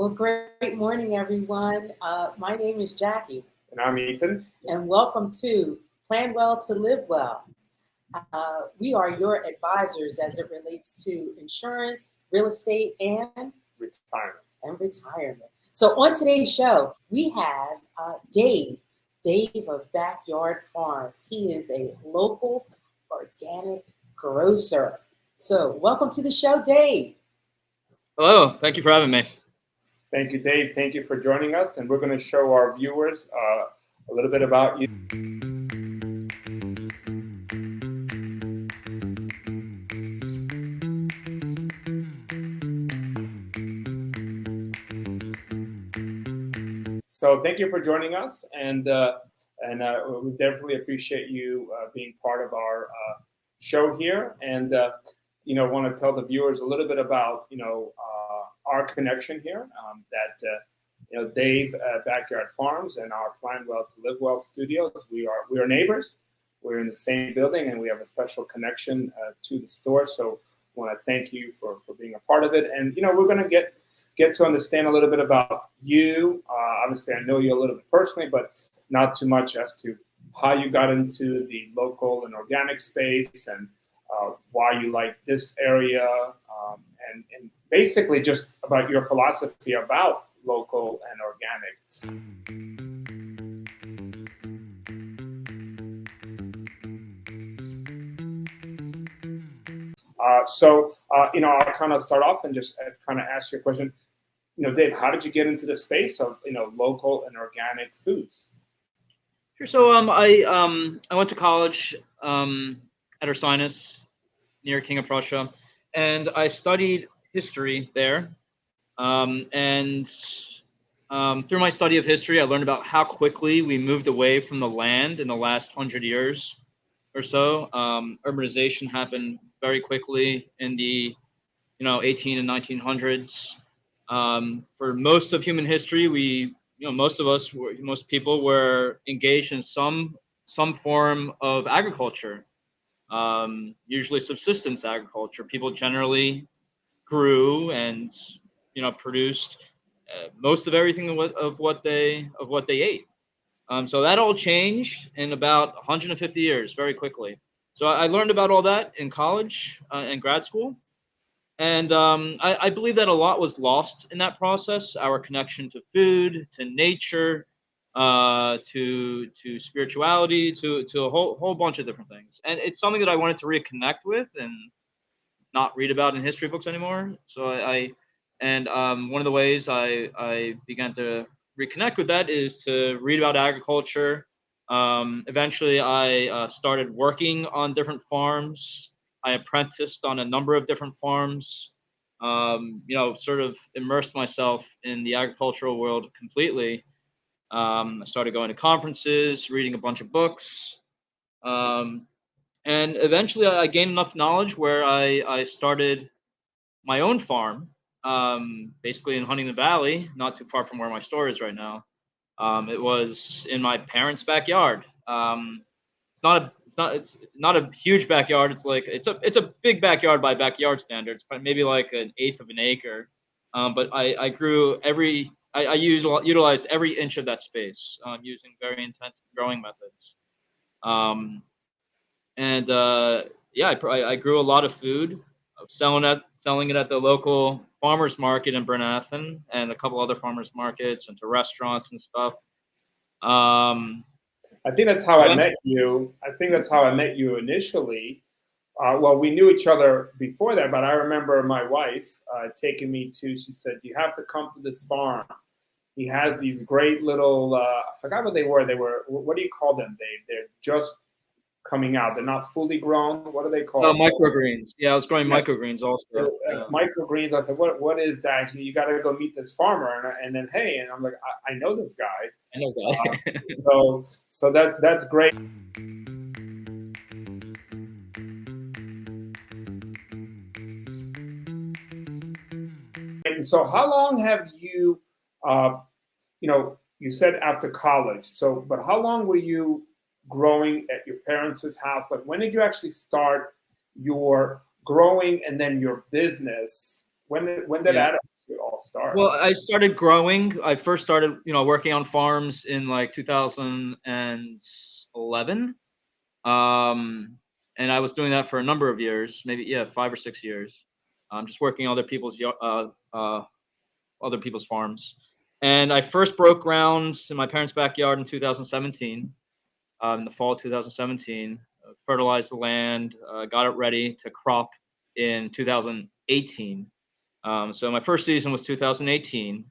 Well, great morning, everyone. My name is Jackie, And I'm Ethan. and welcome to Plan Well to Live Well. We are your advisors as it relates to insurance, real estate, Retirement. and retirement. So, on today's show, we have Dave of Backyard Farms. He is a local organic grocer. So, welcome to the show, Dave. Hello, thank you for having me. Thank you, Dave. Thank you for joining us. And we're going to show our viewers a little bit about you. So thank you for joining us, and we definitely appreciate you being part of our show here. And want to tell the viewers a little bit about our connection here. Dave Backyard Farms and our Plan Well to Live Well studios. We are neighbors. We're in the same building, and we have a special connection to the store. So I want to thank you for being a part of it. And we're going to get to understand a little bit about you. Obviously, I know you a little bit personally, but not too much as to how you got into the local and organic space and why you like this area, and basically just about your philosophy about local and organic. I'll kind of start off and just kind of ask you a question. Dave, how did you get into the space of local and organic foods? Sure. So I went to college at Ursinus near King of Prussia, and I studied history there. And through my study of history, I learned about how quickly we moved away from the land in the last 100 years or so. Urbanization happened very quickly in the 18 and 1900s. For most of human history, most people were engaged in some form of agriculture, usually subsistence agriculture. People generally grew and produced most of everything of what they ate. So that all changed in about 150 years, very quickly. So I learned about all that in college and grad school. And I believe that a lot was lost in that process. Our connection to food, to nature, to spirituality, to a whole bunch of different things. And it's something that I wanted to reconnect with and not read about in history books anymore. So one of the ways I began to reconnect with that is to read about agriculture. Eventually, I started working on different farms. I apprenticed on a number of different farms, sort of immersed myself in the agricultural world completely. I started going to conferences, reading a bunch of books. And eventually I gained enough knowledge where I started my own farm, basically in Huntingdon Valley, not too far from where my store is right now. It was in my parents' backyard. It's not a huge backyard. It's a big backyard by backyard standards, but maybe like an eighth of an acre. But I grew I utilized every inch of that space using very intensive growing methods. I grew a lot of food, selling it at the local farmers market in Bernathen and a couple other farmers markets and to restaurants and stuff. I think that's how I met you. I think that's how I met you initially. We knew each other before that, but I remember my wife taking me to. She said, "You have to come to this farm. He has these great little. I forgot what they were. What do you call them, Dave? They're just coming out. They're not fully grown. What are they called? Microgreens. Yeah, I was growing microgreens also. Microgreens. I said, what is that? You got to go meet this farmer. And then, hey, and I'm like, I know this guy. I know that. So that's great. And so how long have you, you said after college, but how long were you growing at your parents' house? Like, when did you actually start your growing and then your business? When did that actually all all start? Well, I started growing. I first started, working on farms in like 2011. And I was doing that for a number of years, maybe 5 or 6 years. Just working on other people's farms. And I first broke ground in my parents' backyard in 2017, in the fall of 2017. Fertilized the land, got it ready to crop in 2018. So my first season was 2018.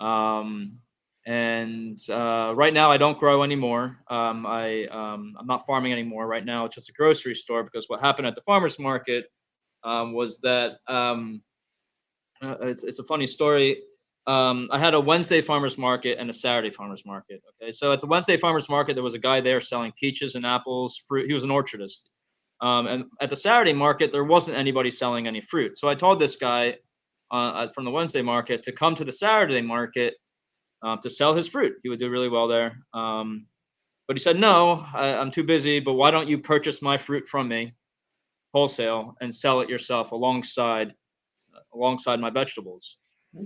Right now I don't grow anymore. I'm not farming anymore. Right now it's just a grocery store, because what happened at the farmers market was that it's a funny story. I had a Wednesday farmers market and a Saturday farmers market. Okay, so at the Wednesday farmers market, there was a guy there selling peaches and apples, fruit. He was an orchardist. And at the Saturday market, there wasn't anybody selling any fruit. So I told this guy from the Wednesday market to come to the Saturday market to sell his fruit. He would do really well there. But he said, no, I'm too busy. But why don't you purchase my fruit from me wholesale and sell it yourself alongside my vegetables?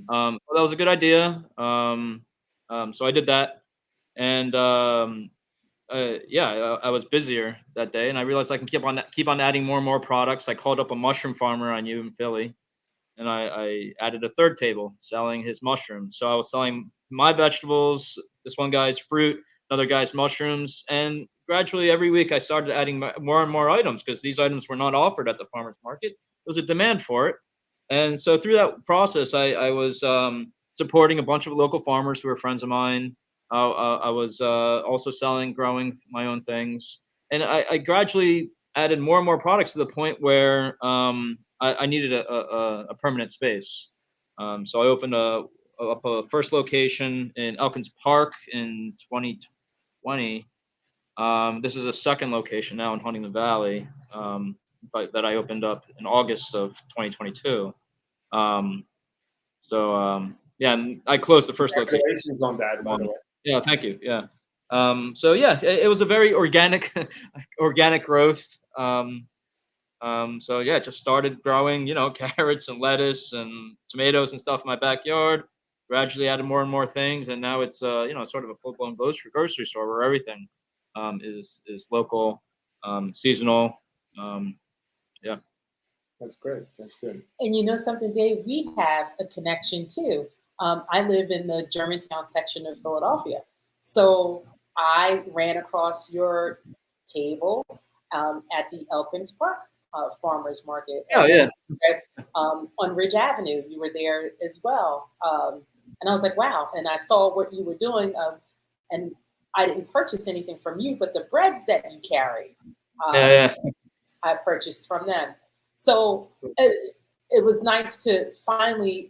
Well, that was a good idea. So I did that. And I was busier that day, and I realized I can keep on adding more and more products. I called up a mushroom farmer I knew in Philly, and I added a third table selling his mushrooms. So I was selling my vegetables, this one guy's fruit, another guy's mushrooms, and gradually every week I started adding more and more items, because these items were not offered at the farmers market. There was a demand for it, and so through that process, I was supporting a bunch of local farmers who were friends of mine. I was also growing my own things, and I gradually added more and more products to the point where I needed a permanent space. So I opened up a first location in Elkins Park in 2020. This is a second location now in Huntingdon Valley, that I opened up in August of 2022. And I closed the first location. Congratulations on that, by the way. Yeah, thank you. Yeah. It was a very organic growth. It just started growing, carrots and lettuce and tomatoes and stuff in my backyard. Gradually added more and more things, and now it's sort of a full blown grocery store where everything is local, seasonal. Yeah. That's great. That's good. And you know something, Dave? We have a connection too. I live in the Germantown section of Philadelphia. So I ran across your table at the Elkins Park Farmers Market. Oh, yeah. On Ridge Avenue. You were there as well. And I was like, wow. And I saw what you were doing. And I didn't purchase anything from you, but the breads that you carry, I purchased from them. So it was nice to finally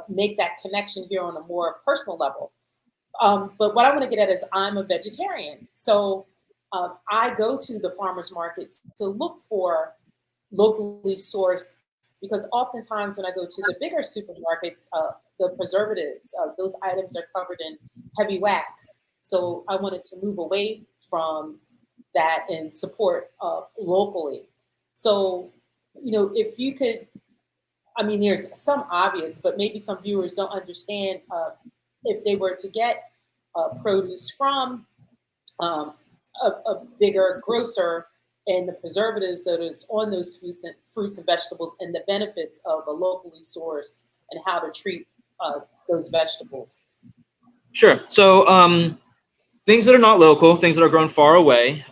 make that connection here on a more personal level. But what I want to get at is I'm a vegetarian. So I go to the farmers markets to look for locally sourced, because oftentimes when I go to the bigger supermarkets, the preservatives, those items are covered in heavy wax. So I wanted to move away from that and support locally. So, if you could, there's some obvious, but maybe some viewers don't understand if they were to get produce from a bigger grocer, and the preservatives that is on those fruits and vegetables, and the benefits of a locally sourced, and how to treat those vegetables. Sure. So things that are not local, things that are grown far away.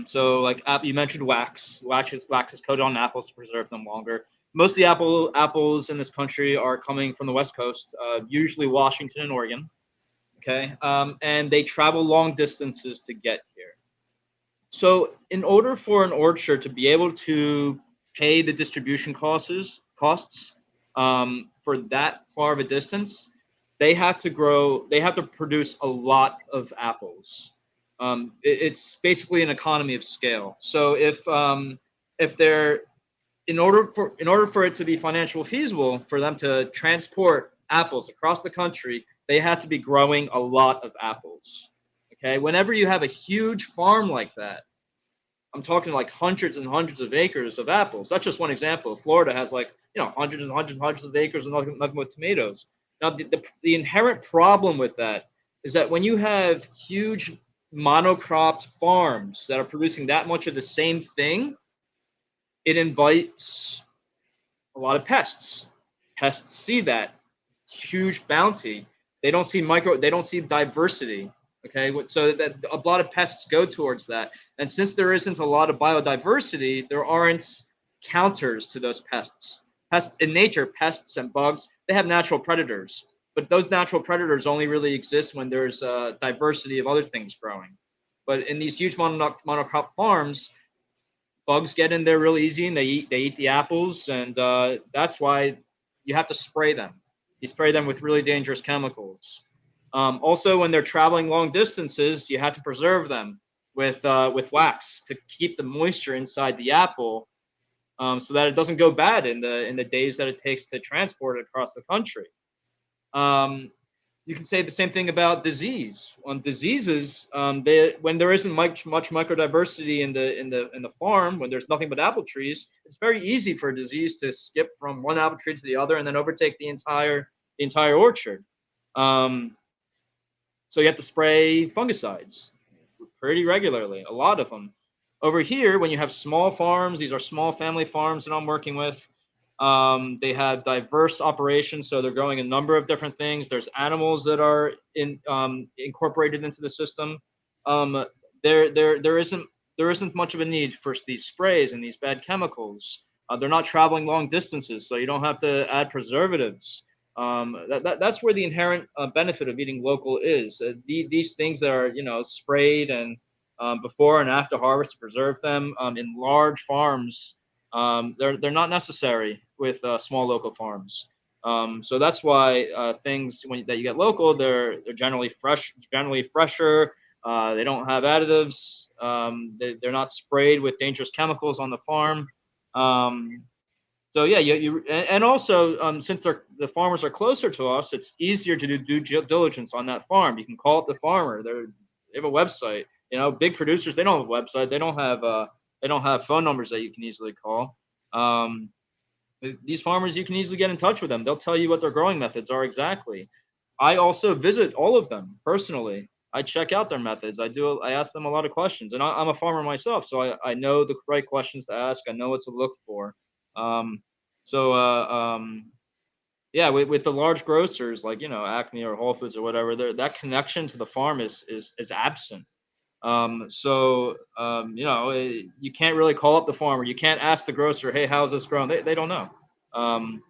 So like you mentioned wax. Wax is coated on apples to preserve them longer. Most of the apples in this country are coming from the West Coast, usually Washington and Oregon. Okay. And they travel long distances to get here. So in order for an orchard to be able to pay the distribution costs for that far of a distance, they have to produce a lot of apples. It's basically an economy of scale. So if they're in order for it to be financially feasible for them to transport apples across the country, they have to be growing a lot of apples. Okay, whenever you have a huge farm like that, I'm talking like hundreds and hundreds of acres of apples. That's just one example. Florida has hundreds and hundreds of acres of nothing but tomatoes. Now, the inherent problem with that is that when you have huge monocropped farms that are producing that much of the same thing, it invites a lot of pests. Pests see that huge bounty. They don't see diversity. Okay, so that a lot of pests go towards that. And since there isn't a lot of biodiversity, there aren't counters to those pests. Pests in nature, pests and bugs, they have natural predators. But those natural predators only really exist when there's a diversity of other things growing. But in these huge monocrop farms, bugs get in there real easy, and they eat the apples, and that's why you have to spray them. You spray them with really dangerous chemicals. Also, when they're traveling long distances, you have to preserve them with wax to keep the moisture inside the apple, so that it doesn't go bad in the days that it takes to transport it across the country. Um, you can say the same thing about disease. On diseases, when there isn't much microdiversity in the farm, when there's nothing but apple trees, it's very easy for a disease to skip from one apple tree to the other and then overtake the entire orchard. Um, so you have to spray fungicides pretty regularly, a lot of them. Over here, when you have small farms, these are small family farms that I'm working with. They have diverse operations, so they're growing a number of different things. There's animals that are incorporated into the system. Um, there isn't much of a need for these sprays and these bad chemicals. They're not traveling long distances, so you don't have to add preservatives. That's where the inherent benefit of eating local is. These things that are sprayed and before and after harvest to preserve them in large farms, they're not necessary with small local farms. So that's why things that you get local, they're generally generally fresher. They don't have additives. They're not sprayed with dangerous chemicals on the farm. So yeah, and also since the farmers are closer to us, it's easier to do due diligence on that farm. You can call up the farmer. They have a website. Big producers, they don't have a website. They don't have phone numbers that you can easily call. Um, these farmers, you can easily get in touch with them. They'll tell you what their growing methods are exactly. I also visit all of them personally. I check out their methods. I ask them a lot of questions, and I'm a farmer myself, so I know the right questions to ask. I know what to look for. Um, so yeah, with the large grocers like Acme or Whole Foods or whatever, that connection to the farm is absent. You can't really call up the farmer. You can't ask the grocer, "Hey, how's this grown?" They don't know. Um,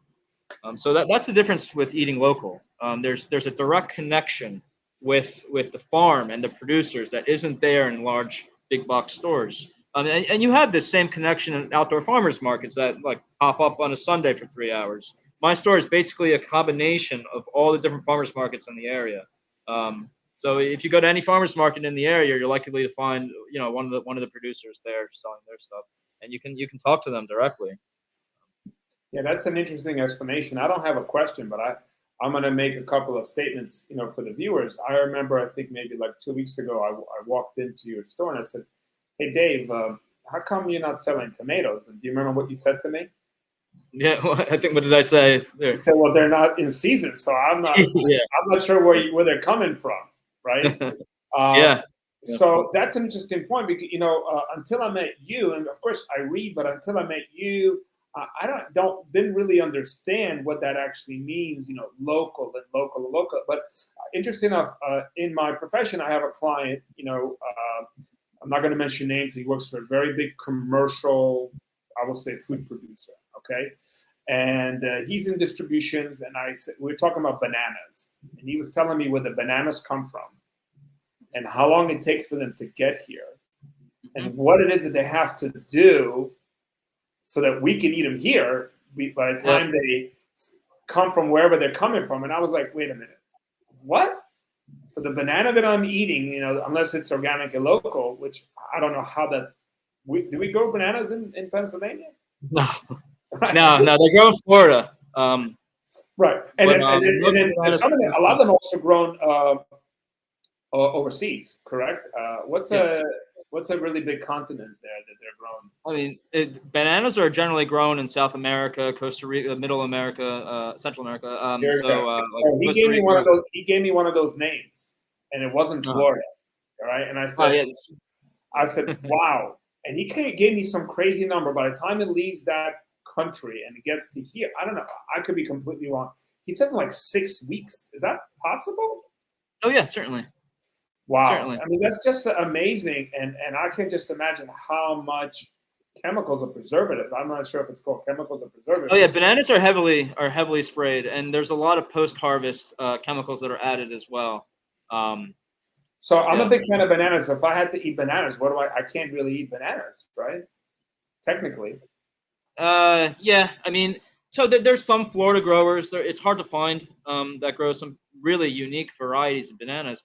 so that's the difference with eating local. There's a direct connection with the farm and the producers that isn't there in large big box stores. And you have this same connection in outdoor farmers markets that like pop up on a Sunday for 3 hours. My store is basically a combination of all the different farmers markets in the area. So if you go to any farmers market in the area, you're likely to find one of the producers there selling their stuff, and you can talk to them directly. Yeah, that's an interesting explanation. I don't have a question, but I'm going to make a couple of statements, for the viewers. I remember, I think maybe like 2 weeks ago, I walked into your store and I said, "Hey, Dave, how come you're not selling tomatoes?" And do you remember what you said to me? Yeah, well, I think what did I say there? You said, "Well, they're not in season, so I'm not Yeah. I'm not sure where they're coming from, right?" Um, Yeah. Yeah. so that's an interesting point because until I met you, and of course I read, but until I met you, I didn't really understand what that actually means. Local and local and local. But interesting enough, in my profession, I have a client. I'm not going to mention names. He works for a very big commercial, I will say, food producer. Okay. And he's in distributions, and we were talking about bananas, and he was telling me where the bananas come from, and how long it takes for them to get here, and what it is that they have to do so that we can eat them here by the time they come from wherever they're coming from. And I was like, wait a minute, what? So the banana that I'm eating, unless it's organic and local, which I don't know how that. Do we grow bananas in Pennsylvania? No, no, they grow in Florida. Right, and then a lot of them also grown overseas, correct? What's yes. What's a really big continent there that they're grown? I mean, bananas are generally grown in South America, Costa Rica, Middle America, Central America. Here we go. Like So he Costa gave me one of Rica. those. He gave me one of those names, and it wasn't Uh, Florida. All right, and oh yeah, I said, wow. And he gave me some crazy number. By the time it leaves that country and it gets to here, I don't know. I could be completely wrong. He says in like 6 weeks. Is that possible? oh yeah, certainly. Wow. Certainly. I mean, that's just amazing. And I can just imagine how much chemicals or preservatives. I'm not sure if it's called chemicals or preservatives. Oh yeah, bananas are heavily sprayed, and there's a lot of post-harvest chemicals that are added as well. So I'm a yes. big fan of bananas. So if I had to eat bananas, what do I can't really eat bananas, right? Technically. Yeah, I mean, so there's some Florida growers. It's hard to find that grow some really unique varieties of bananas.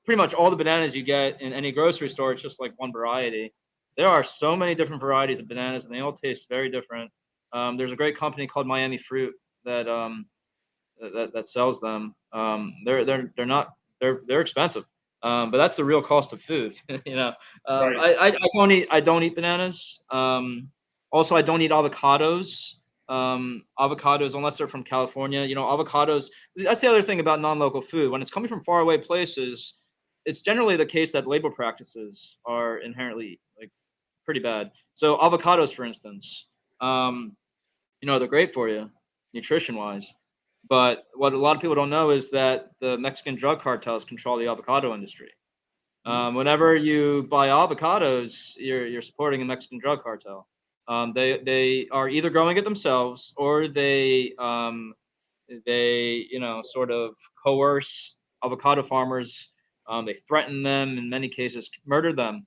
Pretty much all the bananas you get in any grocery store, it's just like one variety. There are so many different varieties of bananas, and they all taste very different. There's a great company called Miami Fruit that sells them. They're not they're expensive, but that's the real cost of food. You know, Right. I don't eat bananas. Also, I don't eat avocados. Avocados, unless they're from California, you know, avocados. That's the other thing about non-local food. When it's coming from faraway places, it's generally the case that labor practices are inherently like pretty bad. So avocados, for instance, you know, they're great for you, nutrition-wise. But what a lot of people don't know is that the Mexican drug cartels control the avocado industry. Whenever you buy avocados, you're supporting a Mexican drug cartel. They are either growing it themselves or they you know sort of coerce avocado farmers. They threaten them, in many cases murder them,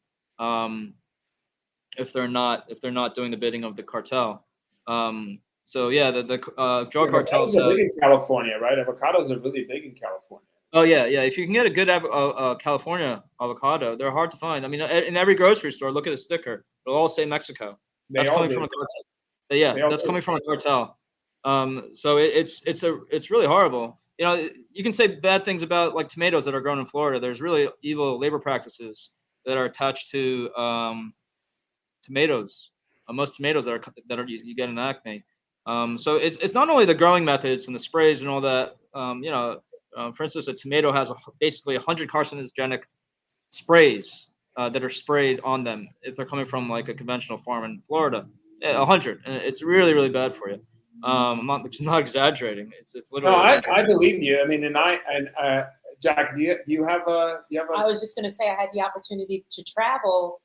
if they're not doing the bidding of the cartel. So yeah, the drug cartels Avocados are have. big in California, right? Avocados are really big in California. Oh yeah, yeah. If you can get a good California avocado, they're hard to find. I mean, in every grocery store, look at the sticker; it'll all say Mexico. They That's all coming do. from a cartel. Yeah, They all that's do. coming from a cartel. So it's really horrible. You know, you can say bad things about like tomatoes that are grown in Florida. There's really evil labor practices that are attached to tomatoes. Most tomatoes that are you get in Acme. So it's not only the growing methods and the sprays and all that. You know, for instance, a tomato has basically 100 carcinogenic sprays that are sprayed on them if they're coming from like a conventional farm in Florida. 100, and it's really bad for you. I'm not exaggerating. It's No, literally 100. I believe you. I mean, Jack, do you have a I was just going to say I had the opportunity to travel.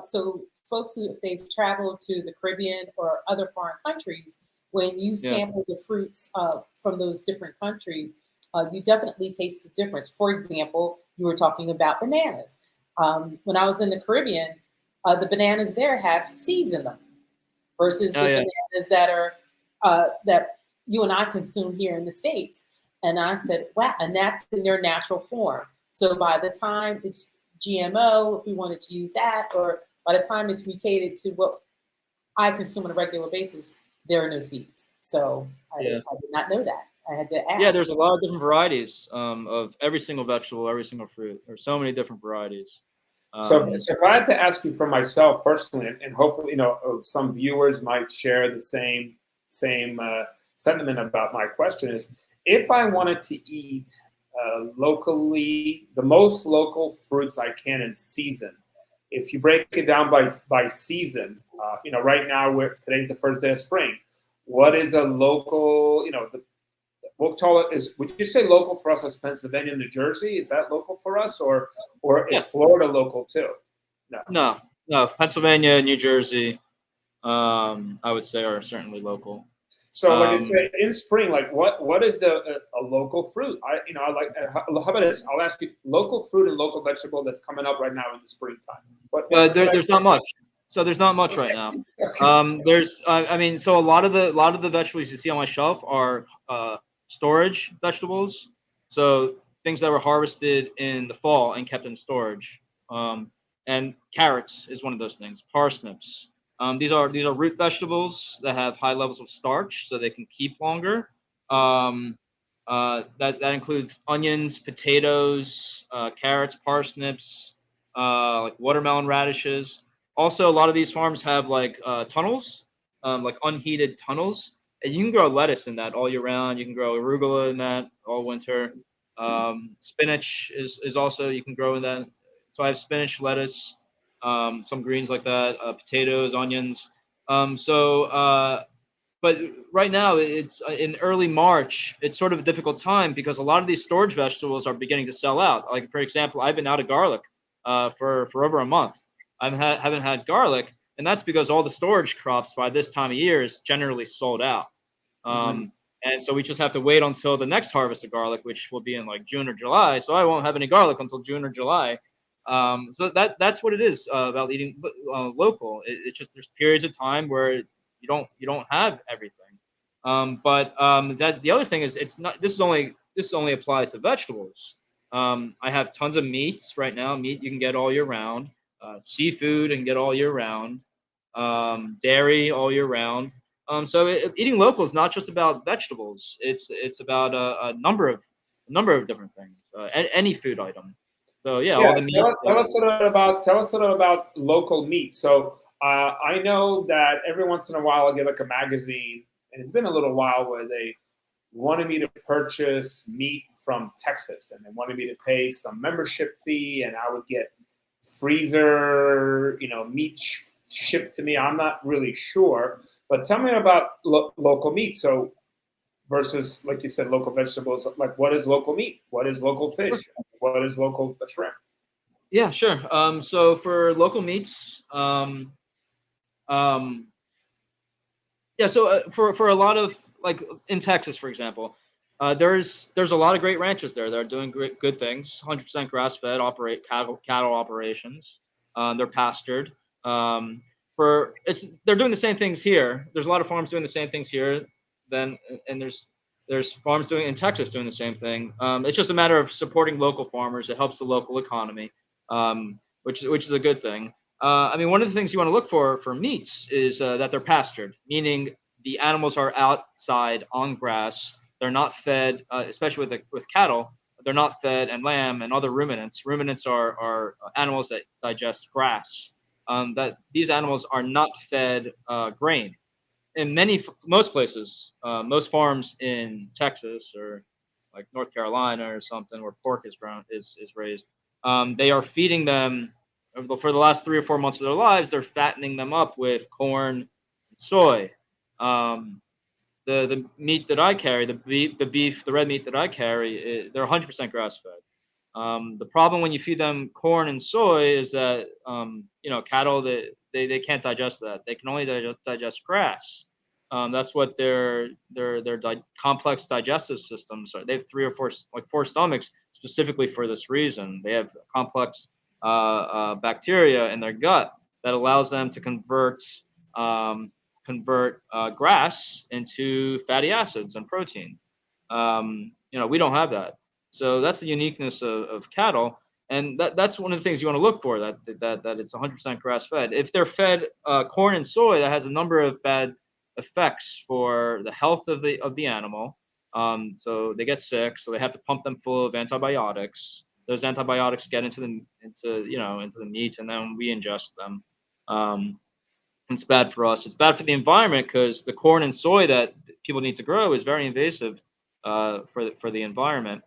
So folks who if they've traveled to the Caribbean or other foreign countries, when you Yeah. sample the fruits from those different countries, you definitely taste the difference. For example, you were talking about bananas. When I was in the Caribbean, the bananas there have seeds in them versus the Oh yeah. bananas that you and I consume here in the States. And I said, wow, and that's in their natural form. So by the time it's GMO, if we wanted to use that, or by the time it's mutated to what I consume on a regular basis, there are no seeds. So I did not know that. I had to ask. Yeah, there's a lot of different varieties of every single vegetable, every single fruit. There's so many different varieties. So if I had to ask you for myself personally, and hopefully, you know, some viewers might share the same sentiment about my question is, if I wanted to eat locally, the most local fruits I can in season, if you break it down by season, you know, right now today's the first day of spring. What is a local, you know, we'll call it would you say local for us as Pennsylvania, New Jersey? Is that local for us, or is Florida local too? No. Pennsylvania, New Jersey, I would say are certainly local. So when you say in spring, like what is a local fruit? I like. How about this? I'll ask you local fruit and local vegetable that's coming up right now in the springtime. There's not much. So there's not much right now. Okay. I mean, so a lot of the vegetables you see on my shelf are storage vegetables. So things that were harvested in the fall and kept in storage. And carrots is one of those things. Parsnips. These are root vegetables that have high levels of starch, so they can keep longer. That includes onions, potatoes, carrots, parsnips, like watermelon radishes. Also, a lot of these farms have like tunnels, like unheated tunnels, and you can grow lettuce in that all year round. You can grow arugula in that all winter. Spinach is also you can grow in that. So I have spinach, lettuce, some greens like that, potatoes, onions. But right now it's in early March. It's sort of a difficult time because a lot of these storage vegetables are beginning to sell out. Like for example, I've been out of garlic for over a month. Haven't had garlic, and that's because all the storage crops by this time of year is generally sold out. Mm-hmm. And so we just have to wait until the next harvest of garlic, which will be in like June or July. So I won't have any garlic until June or July. So that's what it is about eating local. It's just there's periods of time where you don't have everything. But that the other thing is it's not this only applies to vegetables. I have tons of meats right now. Meat you can get all year round. Seafood and get all year round. Dairy all year round. Eating local is not just about vegetables. It's about a number of different things. Any food item. So yeah, Yeah, all the meat. tell us a little about local meat. So I know that every once in a while I get like a magazine, and it's been a little while where they wanted me to purchase meat from Texas, and they wanted me to pay some membership fee, and I would get freezer, meat shipped to me. I'm not really sure, but tell me about local meat. So versus, like you said, local vegetables. Like, what is local meat? What is local Sure. fish? What is local shrimp? Yeah, sure. So for local meats, um, yeah. So for a lot of like in Texas, for example, there's a lot of great ranches there that are doing good things. 100% grass fed operate cattle operations. They're pastured. For it's they're doing the same things here. There's a lot of farms doing the same things here. Then and there's farms doing in Texas doing the same thing. It's just a matter of supporting local farmers. It helps the local economy, which is a good thing. I mean, one of the things you want to look for meats is that they're pastured, meaning the animals are outside on grass. They're not fed, especially with cattle. They're not fed, and lamb and other ruminants. Ruminants are animals that digest grass. That these animals are not fed grain. In most places, most farms in Texas or like North Carolina or something where pork is raised, they are feeding them for the last 3 or 4 months of their lives. They're fattening them up with corn and soy. Um, the meat that I carry, the red meat that I carry, they're 100% grass fed. The problem when you feed them corn and soy is that cattle they can't digest that. They can only digest grass. That's what their complex digestive systems are. They have three or four like four stomachs specifically for this reason. They have complex bacteria in their gut that allows them to um, convert grass into fatty acids and protein. We don't have that. So that's the uniqueness of cattle, and that's one of the things you want to look for that it's 100% grass fed. If they're fed corn and soy, that has a number of bad effects for the health of the animal. So they get sick, so they have to pump them full of antibiotics. Those antibiotics get into the meat, and then we ingest them. Um, it's bad for us. It's bad for the environment because the corn and soy that people need to grow is very invasive for the environment.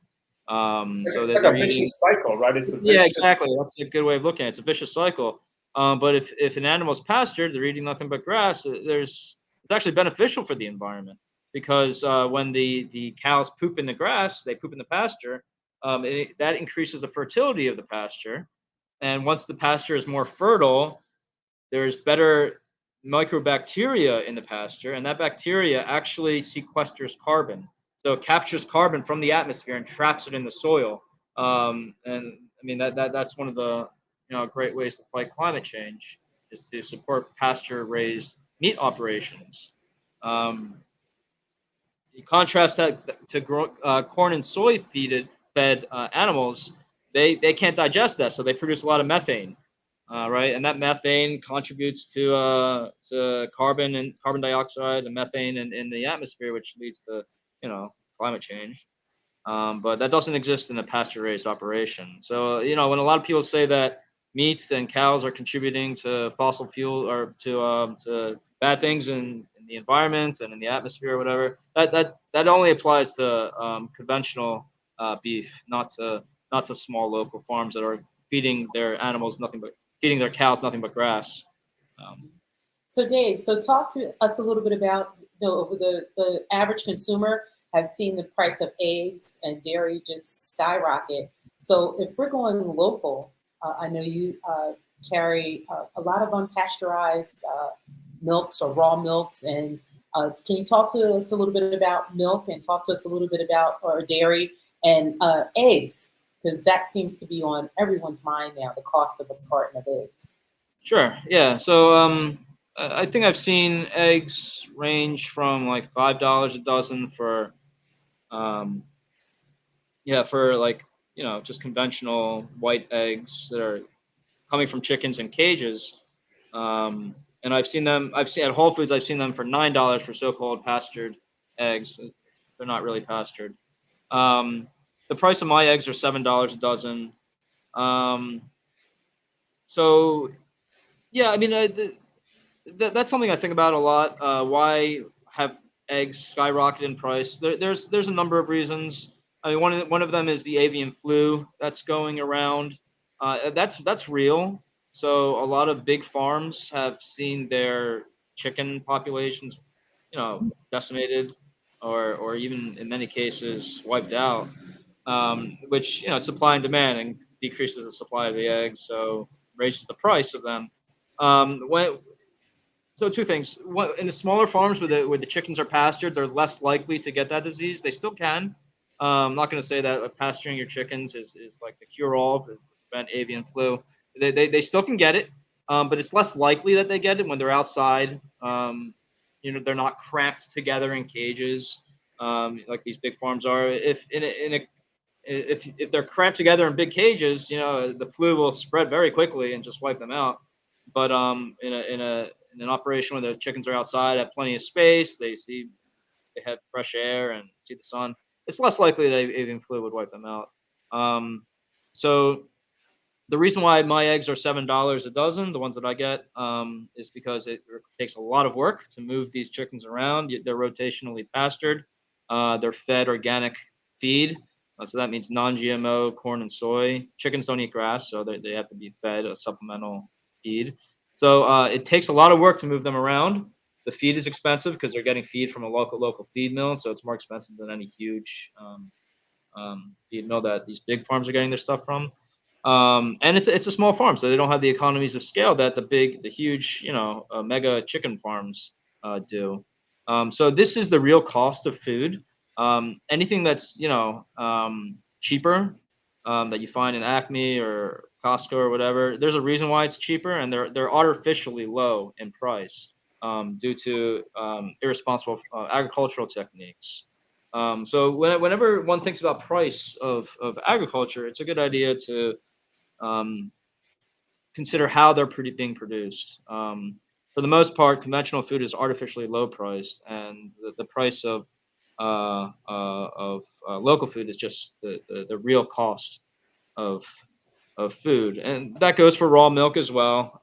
So It's that like they're a eating. vicious cycle, right? It's a Yeah, vicious. exactly. That's a good way of looking at it. It's a vicious cycle. But if an animal's pastured, they're eating nothing but grass. It's actually beneficial for the environment because when the cows poop in the grass, they poop in the pasture. That increases the fertility of the pasture, and once the pasture is more fertile, there's better microbacteria in the pasture, and that bacteria actually sequesters carbon. So it captures carbon from the atmosphere and traps it in the soil. And I mean that's one of the great ways to fight climate change is to support pasture raised meat operations. Um, you contrast that to corn and soy fed animals, they can't digest that, so they produce a lot of methane, right? And that methane contributes to carbon dioxide and methane in the atmosphere, which leads to climate change. But that doesn't exist in a pasture raised operation. So when a lot of people say that meats and cows are contributing to fossil fuel or to bad things in the environment and in the atmosphere or whatever. That only applies to conventional beef, not to small local farms that are feeding their animals nothing but feeding their cows nothing but grass. Um, So Dave, so talk to us a little bit about, over the average consumer have seen the price of eggs and dairy just skyrocket. So if we're going local, I know you carry a lot of unpasteurized milks or raw milks, and can you talk to us a little bit about milk and talk to us a little bit about or dairy and eggs, because that seems to be on everyone's mind now, the cost of a carton of eggs. Sure. Yeah. So I think I've seen eggs range from like $5 a dozen for um, yeah, for like just conventional white eggs that are coming from chickens in cages. And I've seen at Whole Foods. I've seen them for $9 for so-called pastured eggs. They're not really pastured. Um, the price of my eggs are $7 a dozen. Um, so yeah, I mean, that's something I think about a lot. Why have eggs skyrocket in price? There's a number of reasons. I mean, one of them is the avian flu that's going around. That's real. So a lot of big farms have seen their chicken populations, decimated, or even in many cases wiped out. Which supply and demand and decreases the supply of the eggs, so raises the price of them. When so two things. One, in the smaller farms where the chickens are pastured, they're less likely to get that disease. They still can. I'm not going to say that pasturing your chickens is like the cure-all to prevent avian flu. They still can get it, but it's less likely that they get it when they're outside. They're not cramped together in cages like these big farms are. If they're cramped together in big cages, the flu will spread very quickly and just wipe them out. But in an operation where the chickens are outside, have plenty of space, they have fresh air and see the sun, it's less likely that avian flu would wipe them out. So the reason why my eggs are $7 a dozen, the ones that I get, is because it takes a lot of work to move these chickens around. They're rotationally pastured. They're fed organic feed, so that means non-GMO corn and soy. Chickens don't eat grass, so they have to be fed a supplemental feed. So it takes a lot of work to move them around. The feed is expensive because they're getting feed from a local feed mill, so it's more expensive than any huge feed mill that these big farms are getting their stuff from. And it's a small farm, so they don't have the economies of scale that the huge, mega chicken farms do. So this is the real cost of food. Anything that's cheaper that you find in Acme or Costco or whatever, there's a reason why it's cheaper, and they're artificially low in price due to irresponsible agricultural techniques. So whenever one thinks about price of agriculture, it's a good idea to um, consider how they're being produced. For the most part, conventional food is artificially low priced, and the price of local food is just the real cost of food, and that goes for raw milk as well.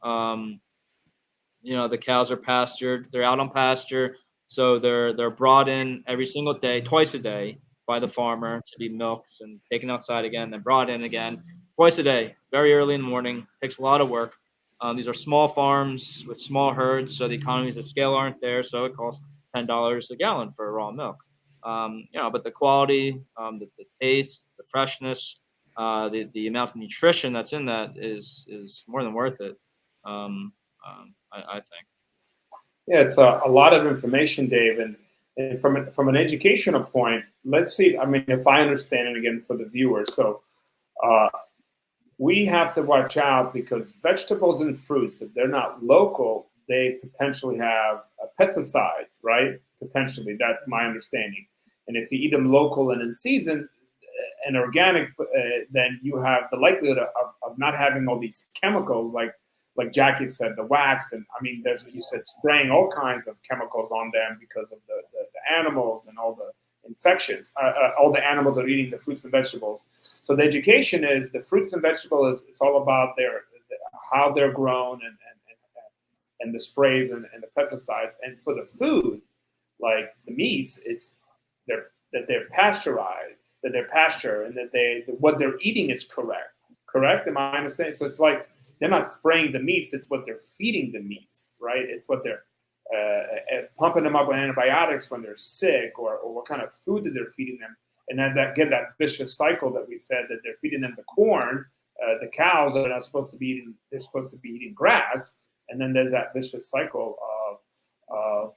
The cows are pastured; they're out on pasture, so they're brought in every single day, twice a day, by the farmer to be milked and taken outside again, then brought in again twice a day, very early in the morning. Takes a lot of work. These are small farms with small herds, so the economies of scale aren't there. So it costs $10 a gallon for raw milk. But the quality, the taste, the freshness, the amount of nutrition that's in that is more than worth it. I think. Yeah, it's a lot of information, Dave, and from an educational point, let's see. I mean, if I understand it again for the viewers, so uh, we have to watch out because vegetables and fruits, if they're not local, they potentially have pesticides, right? Potentially, that's my understanding. And if you eat them local and in season and organic, then you have the likelihood of not having all these chemicals like Jackie said, the wax, and I mean, you said spraying all kinds of chemicals on them because of the animals and all the infections. All the animals are eating the fruits and vegetables. So the education is the fruits and vegetables. It's all about how they're grown and the sprays and the pesticides. And for the food, like the meats, it's they're pasteurized, that they're pasture, and that what they're eating is correct. Correct? Am I understanding? So it's like they're not spraying the meats; it's what they're feeding the meats, right? It's what they're pumping them up with antibiotics when they're sick, or what kind of food that they're feeding them, and then that vicious cycle that we said, that they're feeding them the corn. The cows are not supposed to be eating; they're supposed to be eating grass, and then there's that vicious cycle of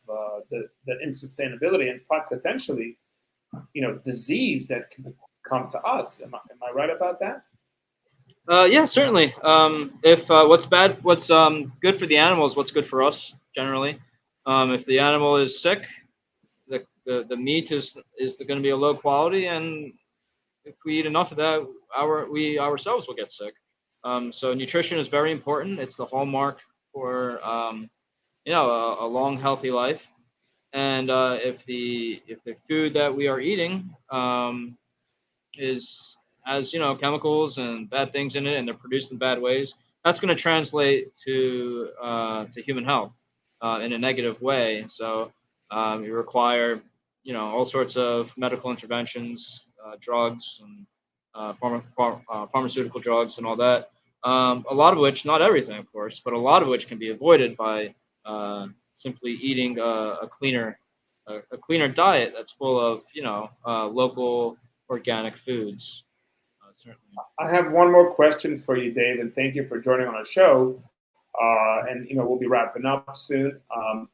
the insustainability and potentially, disease that can come to us. Am I right about that? Yeah, certainly. If what's good for the animal is what's good for us generally. If the animal is sick, the meat is going to be a low quality, and if we eat enough of that, we ourselves will get sick. So nutrition is very important. It's the hallmark for a long healthy life. And if the food that we are eating is has chemicals and bad things in it, and they're produced in bad ways, that's going to translate to human health in a negative way. So you require all sorts of medical interventions, drugs, and pharmaceutical drugs and all that. A lot of which, not everything, of course, but a lot of which can be avoided by simply eating a cleaner diet that's full of local organic foods. Certainly. I have one more question for you, Dave, and thank you for joining on our show. And we'll be wrapping up soon.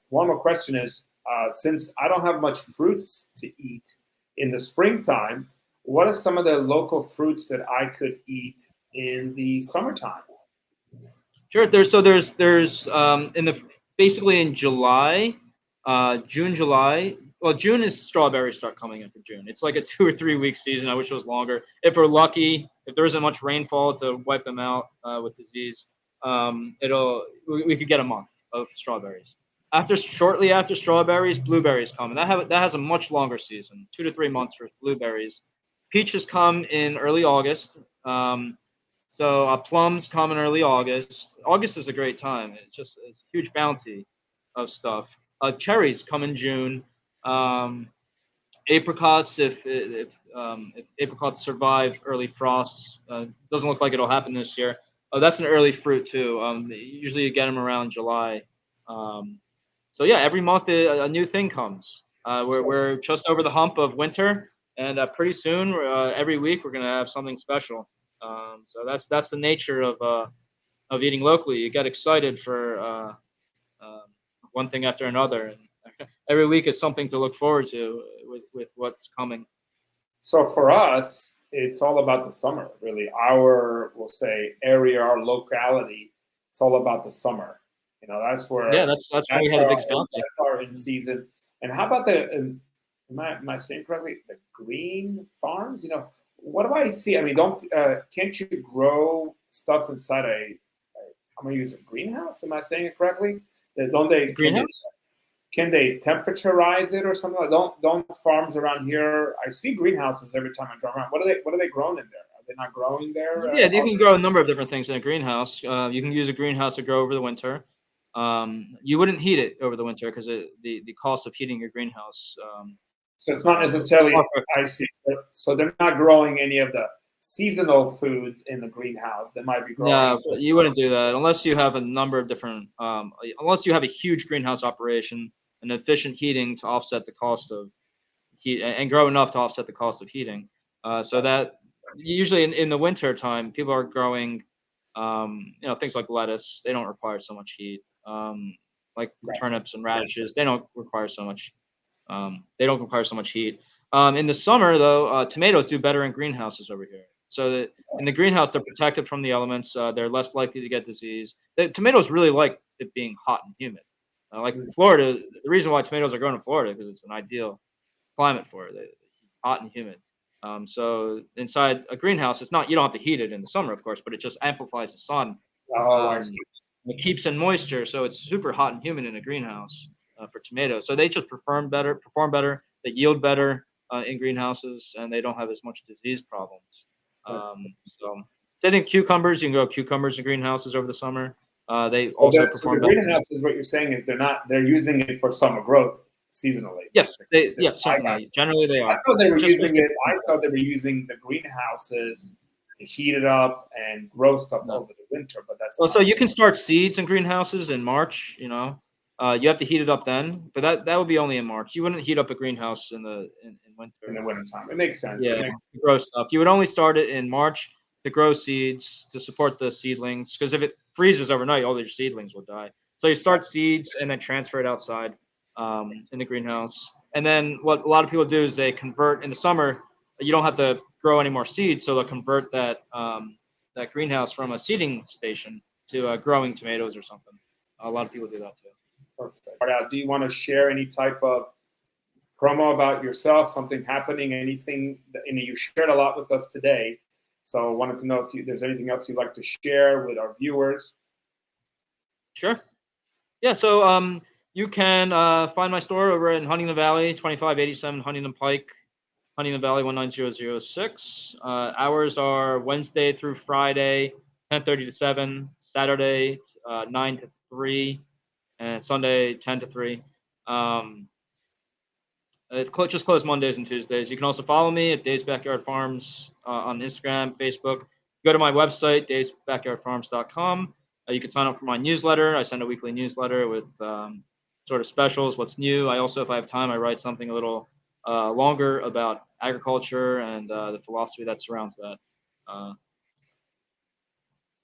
One more question is, since I don't have much fruits to eat in the springtime, what are some of the local fruits that I could eat in the summertime? Sure. There's basically in July, June, July. Well, June is strawberries start coming in for June. It's like a 2 or 3 week season. I wish it was longer. If we're lucky, if there isn't much rainfall to wipe them out with disease, we could get a month of strawberries. Shortly after strawberries, blueberries come, and that has a much longer season, 2 to 3 months for blueberries. Peaches come in early August. Plums come in early August. August is a great time. It's a huge bounty of stuff. Cherries come in June. Apricots, if apricots survive early frosts, doesn't look like it'll happen this year. That's an early fruit too. Usually you get them around July. Every month a new thing comes. We're just over the hump of winter, and pretty soon, every week we're gonna have something special. So that's the nature of eating locally. You get excited for one thing after another, and every week is something to look forward to with what's coming. So for us, it's all about the summer, really. We'll say, area, our locality, it's all about the summer. That's where. Yeah, that's when we had the biggest bounty. That's our in season. And how about am I saying correctly? The green farms. What do I see? I mean, can't you grow stuff inside I'm gonna use a greenhouse? Am I saying it correctly? Don't they? Greenhouse? Can they temperature it or something? Don't farms around here? I see greenhouses every time I drive around. What are they growing in there? Are they not growing there? Yeah, you can grow a number of different things in a greenhouse. You can use a greenhouse to grow over the winter. You wouldn't heat it over the winter because the cost of heating your greenhouse. So it's not necessarily icy. So they're not growing any of the seasonal foods in the greenhouse. They might be growing. No, you wouldn't do that unless you have a number of different. Unless you have a huge greenhouse operation and efficient heating to offset the cost of heat, and grow enough to offset the cost of heating. So that usually in the winter time, people are growing, things like lettuce. They don't require so much heat. Like turnips and radishes, they don't require so much. Heat. In the summer, though, tomatoes do better in greenhouses over here. So that in the greenhouse, they're protected from the elements. They're less likely to get disease. The tomatoes really like it being hot and humid. Like in Florida, the reason why tomatoes are grown in Florida because it's an ideal climate for it. They're hot and humid. So inside a greenhouse, it's not, you don't have to heat it in the summer, of course, but it just amplifies the sun. I see. It keeps in moisture, so it's super hot and humid in a greenhouse for tomatoes. So they just perform better. They yield better in greenhouses, and they don't have as much disease problems. I think cucumbers, you can grow cucumbers in greenhouses over the summer. They So, also so perform the better. greenhouses, what you're saying is they're using it for summer growth seasonally. Yes, Basically. certainly. Generally, they I are. thought they were Just using recently, it. I thought they were using the greenhouses to heat it up and grow stuff no. over the winter, but that's Well, not. so you can start seeds in greenhouses in March. You have to heat it up then, but that would be only in March. You wouldn't heat up a greenhouse in In winter. the wintertime. It makes sense. Yeah, It makes to grow stuff. You would only start it in March to grow seeds to support the seedlings. Because if it freezes overnight, all your seedlings will die. So you start seeds and then transfer it outside in the greenhouse. And then what a lot of people do is they convert in the summer. You don't have to grow any more seeds, so they'll convert that greenhouse from a seeding station to growing tomatoes or something. A lot of people do that too. perfect. Do you want to share any type of promo about yourself, something happening, anything that, you shared a lot with us today. So I wanted to know if there's anything else you'd like to share with our viewers. Sure. Yeah, so you can find my store over in Huntingdon Valley, 2587 Huntingdon Pike, Huntingdon Valley 19006. Hours are Wednesday through Friday, 10:30 to 7, Saturday 9 to 3, and Sunday 10 to 3. It's just closed Mondays and Tuesdays. You can also follow me at Dave's Backyard Farms on Instagram, Facebook. Go to my website, davesbackyardfarms.com. You can sign up for my newsletter. I send a weekly newsletter with sort of specials, what's new. I also, if I have time, I write something a little longer about agriculture and the philosophy that surrounds that.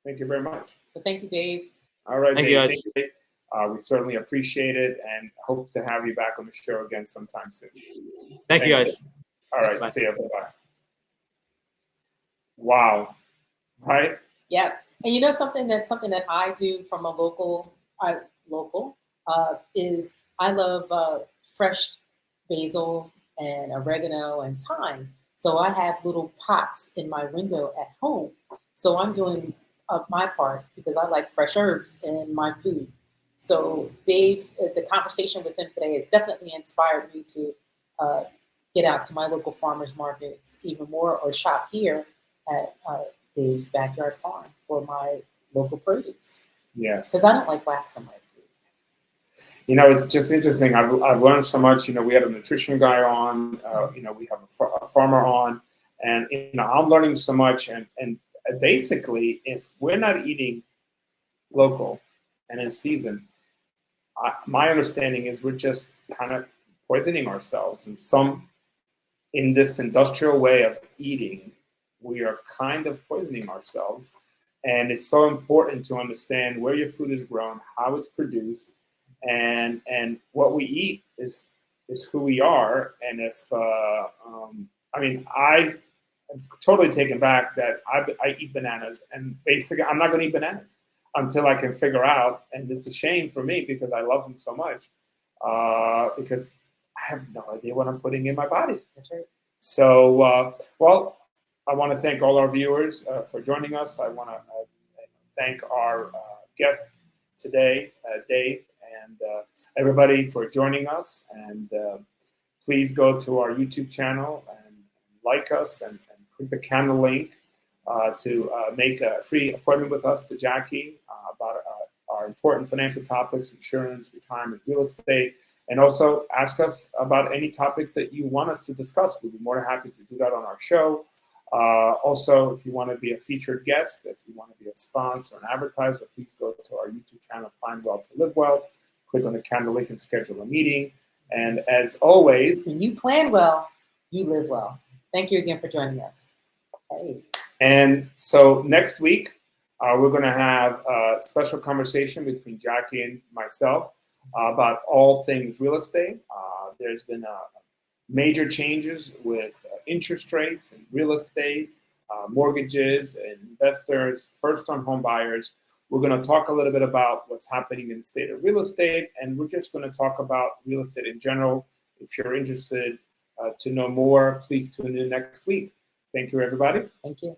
Thank you very much. So thank you, Dave. All right, Thank Dave. you, guys. Thank you, Dave. We certainly appreciate it and hope to have you back on the show again sometime soon. Thank you, Thanks, guys. Dave. All right, Bye. see you. Bye-bye. Wow. Right? Yeah, and something that I do from a local is I love fresh basil and oregano and thyme. So I have little pots in my window at home. So I'm doing my part because I like fresh herbs in my food. So Dave, the conversation with him today has definitely inspired me to get out to my local farmers markets even more, or shop here at Dave's Backyard Farm for my local produce. Yes. Because I don't like wax on my food. It's just interesting. I've learned so much. We had a nutrition guy on. We have a farmer on, and I'm learning so much. And basically, if we're not eating local and in season, my understanding is we're just kind of poisoning ourselves. And in this industrial way of eating, we are kind of poisoning ourselves. And it's so important to understand where your food is grown, how it's produced, and what we eat is who we are. And if I am totally taken back that I eat bananas, and basically I'm not going to eat bananas until I can figure out. And this is a shame for me because I love them so much, because I have no idea what I'm putting in my body. That's right. So, I want to thank all our viewers for joining us. I want to thank our guest today, Dave, and everybody for joining us. And please go to our YouTube channel and like us and click the candle link to make a free appointment with us, to Jackie, about our important financial topics, insurance, retirement, real estate, and also ask us about any topics that you want us to discuss. We'd be more than happy to do that on our show. Also, if you want to be a featured guest, if you want to be a sponsor or an advertiser, please go to our YouTube channel, Plan Well to Live Well. Click on the candle link and schedule a meeting. And as always, when you plan well, you live well. Thank you again for joining us. Hey. And so next week, we're going to have a special conversation between Jackie and myself about all things real estate. There's been major changes with interest rates and real estate, mortgages, and investors, first-time home buyers. We're going to talk a little bit about what's happening in the state of real estate, and we're just going to talk about real estate in general. If you're interested to know more, please tune in next week. Thank you, everybody. Thank you.